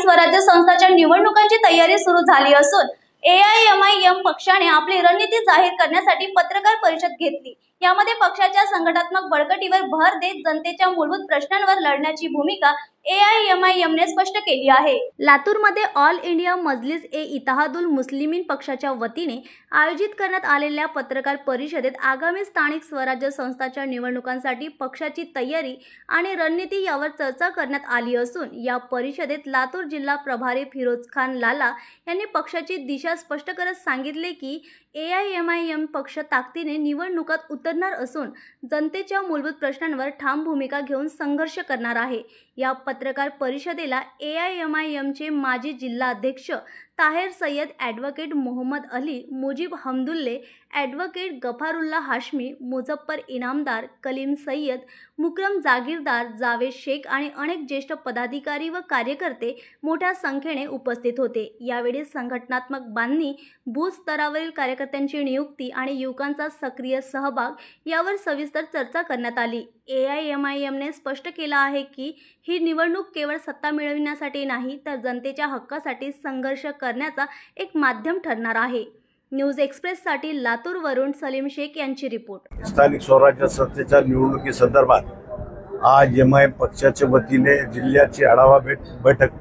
स्वराज्य संस्थांच्या निवडणुकांची तयारी सुरू झाली असून AIMIM पक्षाने आपली रणनीती जाहीर करण्यासाठी पत्रकार परिषद घेतली। यामध्ये पक्षाच्या संघटनात्मक बळकटीवर भर देत जनतेच्या मूलभूत प्रश्नांवर लढण्याची भूमिका AIMIM ने स्पष्ट केली आहे। लातूरमध्ये ऑल इंडिया मजलिस ए इत्तेहादुल मुस्लिमीन पक्षाच्या वतीने आयोजित करण्यात आलेल्या पत्रकार परिषदेत आगामी स्थानिक स्वराज्य संस्थांच्या निवडणुकांसाठी पक्षाची तयारी आणि रणनीती यावर चर्चा करण्यात आली असून या परिषदेत लातूर जिल्हा प्रभारी फिरोज खान लाला यांनी पक्षाची दिशा स्पष्ट करत सांगितले की AIMIM पक्ष ताकदीने निवडणुकात उतरणार असून जनतेच्या मूलभूत प्रश्नांवर ठाम भूमिका घेऊन संघर्ष करणार आहे। या पत्रकार परिषदेला AIMIM चे माजी जिल्हा अध्यक्ष ताहेर सय्यद, ॲडव्होकेट मोहम्मद अली, मुजीब हमदुल्ले, ॲडव्होकेट गफारुल्ला हाशमी, मुझफ्फर इनामदार, कलीम सय्यद, मुकरम जागीरदार, जावेद शेख आणि अनेक ज्येष्ठ पदाधिकारी व कार्यकर्ते मोठ्या संख्येने उपस्थित होते। यावेळी संघटनात्मक बांधणी, बूथ स्तरावरील कार्यकर्त्यांची नियुक्ती आणि युवकांचा सक्रिय सहभाग यावर सविस्तर चर्चा करण्यात आली। AIMIM ने स्पष्ट केला आहे की ही निवडणूक केवळ सत्ता मिळविण्यासाठी नाही तर जनतेच्या हक्कासाठी संघर्ष करण्याचा एक माध्यम ठरणार आहे। न्यूज एक्सप्रेससाठी लातूरवरून सलीम शेख यांची रिपोर्ट। स्थानिक स्वराज्य संस्थेच्या निवडणुकीसंदर्भात आज MIM पक्षाच्या वतीने जिल्ह्याची आढावा बैठक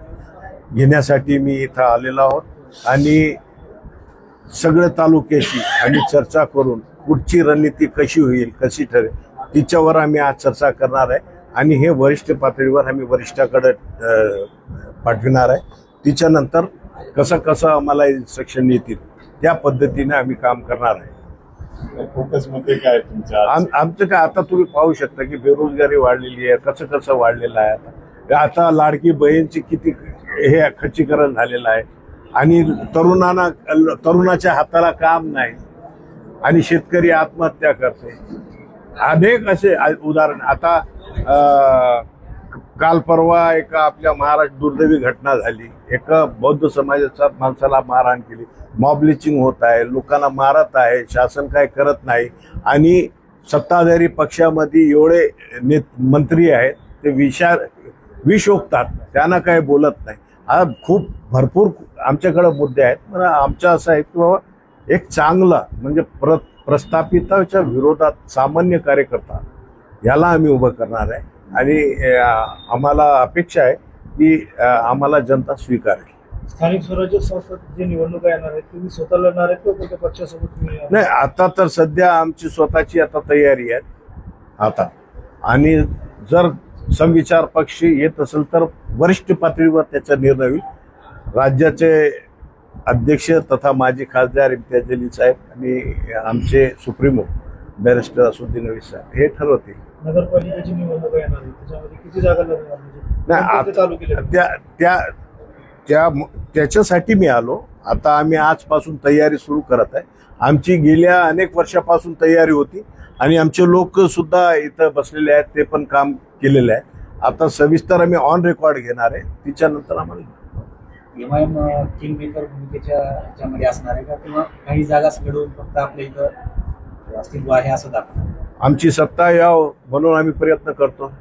घेण्यासाठी मी इथं आलेलो आहोत आणि सगळे तालुक्याची आम्ही चर्चा करून पुढची रणनीती कशी होईल, कशी ठरेल तिच्यावर आम्ही आज चर्चा करणार आहे आणि हे वरिष्ठ पातळीवर आम्ही वरिष्ठाकडे पाठविणार आहे। तिच्यानंतर कसं आम्हाला इन्स्ट्रक्शन येतील त्या पद्धतीने आम्ही काम करणार आहे। फोकस मध्ये काय तुमच्या आमचं काय आता तुम्ही पाहू शकता की बेरोजगारी वाढलेली आहे, कसं वाढलेलं आहे। आता लाडकी बहीणची किती हे खच्चीकरण झालेलं आहे आणि तरुणाच्या हाताला काम नाही आणि शेतकरी आत्महत्या करते। अनेक असे उदाहरण आता काल परवा एका आपल्या महाराष्ट्र दुर्दैवी घटना झाली। एका बौद्ध समाजाच्या माणसाला मारहाण केली, मॉब लिंचिंग होत आहे, लोकांना मारत आहे, शासन काय करत नाही आणि सत्ताधारी पक्षामध्ये एवढे मंत्री आहेत ते विष ओकतात, त्यांना काय बोलत नाही। हा खूप भरपूर आमच्याकडे मुद्दे आहेत। पण आमचं असं आहे की बाबा एक चांगला म्हणजे प्रस्थापिताच्या विरोधात सामान्य कार्यकर्ता याला आम्ही उभं करणार आहे आणि आम्हाला अपेक्षा आहे की आम्हाला जनता स्वीकारेल। स्थानिक स्वराज्य संस्था जे निवडणुका येणार आहेत तुम्ही स्वतः लढणार आहेत किंवा कोणत्या पक्षासोबत नाही? आता तर सध्या आमची स्वतःची आता तयारी आहे आता आणि जर समविचार पक्ष येत असेल तर वरिष्ठ पातळीवर त्याचा निर्णय होईल। राज्याचे अध्यक्ष तथा माजी खासदार इम्तियाज जलील साहेब आणि आमचे सुप्रीमो बॅरिस्टर असुद्दीन ओवैसी साहेब हे ठरवतील। नगरपालिकेची निवडणूक येणार आहे त्याच्यामध्ये किती जागा नाही त्याच्यासाठी मी आलो। आता आम्ही आजपासून तयारी सुरू करत आहे। आमची गेल्या अनेक वर्षापासून तयारी होती आणि आमचे लोक सुद्धा इथं बसलेले आहेत, ते पण काम केलेले आहे। आता सविस्तर आम्ही ऑन रेकॉर्ड घेणार आहे, तिच्यानंतर आम्हाला MIM किंग मेकर भूमिकेच्या ह्याच्यामध्ये असणार आहे का किंवा काही जागा घडवून फक्त आपल्या इथं अस्तित्व आहे असं दाखवणार? आमची सत्ता यावं म्हणून आम्ही प्रयत्न करतो।